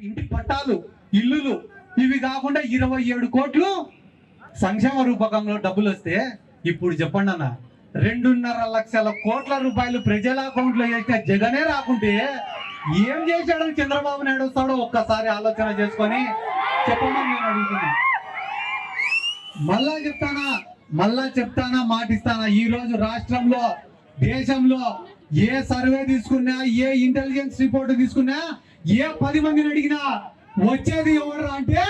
ఇంటి పట్టాలు, ఇల్లులు, ఇవి కాకుండా 27 కోట్లు సంక్షేమ రూపకంలో డబ్బులు వస్తే ఇప్పుడు చెప్పండి అన్న, 2.5 లక్షల కోట్ల రూపాయలు ప్రజల అకౌంట్ లో వేసిన జగనే రాకుంటే ఏం చేశాడని చంద్రబాబు నాయుడు వస్తాడో ఒక్కసారి ఆలోచన చేసుకొని చెప్పమని నేను అడుగుతున్నా. మళ్ళా చెప్తానా మాటిస్తానా, ఈ రోజు రాష్ట్రంలో దేశంలో ఏ సర్వే తీసుకున్నా, ఏ ఇంటెలిజెన్స్ రిపోర్ట్ తీసుకున్నా, ఏ 10 మందిని అడిగినా వచ్చేది ఎవరు అంటే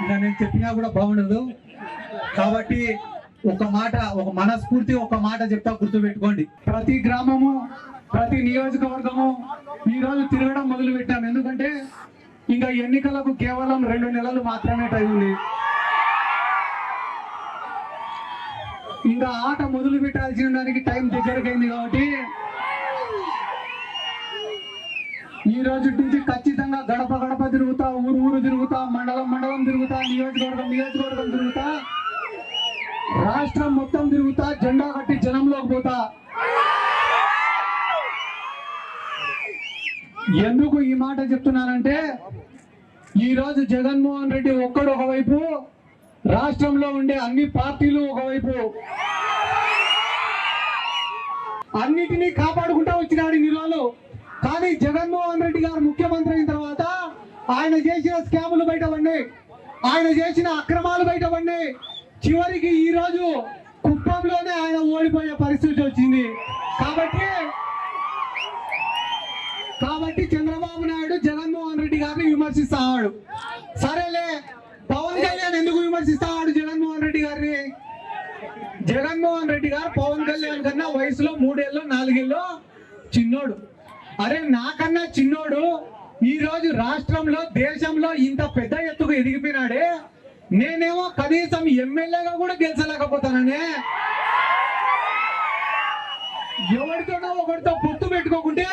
నేను చెప్పినా కూడా బాగుండదు. కాబట్టి ఒక మనస్ఫూర్తి ఒక మాట చెప్తా, గుర్తుపెట్టుకోండి. ప్రతి గ్రామము, ప్రతి నియోజకవర్గము ఈ రోజు తిరగడం మొదలు పెట్టాం. ఎందుకంటే ఇంకా ఎన్నికలకు కేవలం 2 నెలలు మాత్రమే టైం ఉంది. ఇంకా ఆట మొదలు పెట్టాల్సిన దానికి టైం దగ్గరకైంది. కాబట్టి ఈ రోజు నుంచి ఖచ్చితంగా గడప గడప తిరుగుతా, ఊరు తిరుగుతా, మండలం తిరుగుతా, నియోజకవర్గం తిరుగుతా, రాష్ట్రం మొత్తం తిరుగుతా, జెండా కట్టి జనంలోకి పోతా. ఎందుకు ఈ మాట చెప్తున్నానంటే, ఈ రోజు జగన్మోహన్ రెడ్డి ఒక్కడు ఒకవైపు, రాష్ట్రంలో ఉండే అన్ని పార్టీలు ఒకవైపు, అన్నిటినీ కాపాడుకుంటా వచ్చినాడు ఇన్ని రోజులు. కానీ జగన్మోహన్ రెడ్డి గారు ముఖ్యమంత్రి అయిన తర్వాత ఆయన చేసిన స్కాములు బయటపడినాయి, ఆయన చేసిన అక్రమాలు బయటపడినాయి. చివరికి ఈ రోజు కుప్పంలోనే ఆయన ఓడిపోయే పరిస్థితి వచ్చింది. కాబట్టి చంద్రబాబు నాయుడు జగన్మోహన్ రెడ్డి గారిని విమర్శిస్తాడు. సరేలే, పవన్ కళ్యాణ్ ఎందుకు విమర్శిస్తాడు జగన్మోహన్ రెడ్డి గారిని? జగన్మోహన్ రెడ్డి గారు పవన్ కళ్యాణ్ కన్నా వయసులో 3 ఏళ్ళు 4 ఏళ్ళు చిన్నోడు. అరే, నాకన్నా చిన్నోడు ఈ రోజు రాష్ట్రంలో దేశంలో ఇంత పెద్ద ఎత్తుకు ఎదిగిపోయినాడే, నేనేమో కనీసం ఎమ్మెల్యేగా కూడా గెలిచలేకపోతాననే, ఎవరితోనో ఒకరితో పొత్తు పెట్టుకోకుంటే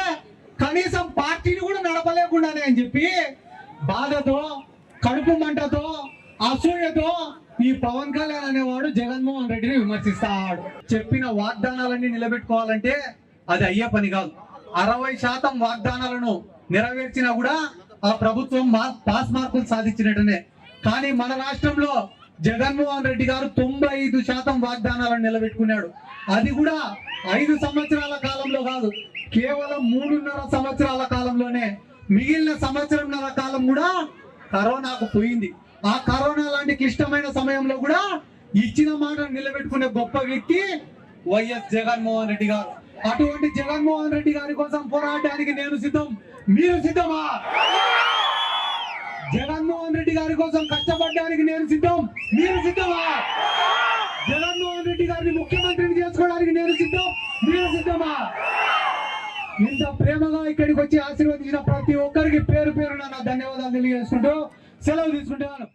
కనీసం పార్టీని కూడా నడపలేకుండానే అని చెప్పి బాధతో, కడుపు మంటతో, అసూయతో ఈ పవన్ కళ్యాణ్ అనేవాడు జగన్మోహన్ రెడ్డిని విమర్శిస్తాడు. చెప్పిన వాగ్దానాలన్నీ నిలబెట్టుకోవాలంటే అది అయ్యే పని కాదు. 60% వాగ్దానాలను నెరవేర్చినా కూడా ఆ ప్రభుత్వం పాస్ మార్కులు సాధించినట్టునే. కానీ మన రాష్ట్రంలో జగన్మోహన్ రెడ్డి గారు 95% వాగ్దానాలను నిలబెట్టుకున్నాడు. అది కూడా 5 సంవత్సరాల కాలంలో కాదు, కేవలం 3.5 సంవత్సరాల కాలంలోనే. మిగిలిన 1.5 సంవత్సరం కాలం కూడా కరోనాకు పోయింది. ఆ కరోనా లాంటి క్లిష్టమైన సమయంలో కూడా ఇచ్చిన మాటను నిలబెట్టుకునే గొప్ప వ్యక్తి వైఎస్ జగన్మోహన్ రెడ్డి గారు. అటువంటి జగన్మోహన్ రెడ్డి గారి కోసం పోరాడడానికి నేను సిద్ధం, మీరు సిద్ధమా? జగన్మోహన్ రెడ్డి గారి కోసం కష్టపడడానికి నేను సిద్ధం, మీరు సిద్ధమా? జగన్మోహన్ రెడ్డి గారిని ముఖ్యమంత్రిని చేసుకోవడానికి నేను సిద్ధం, మీరు సిద్ధమా? ఇంత ప్రేమగా ఇక్కడికి వచ్చి ఆశీర్వదించిన ప్రతి ఒక్కరికి పేరు పేరున నా ధన్యవాదాలు తెలియజేసుకుంటూ సెలవు తీసుకుంటున్నాను.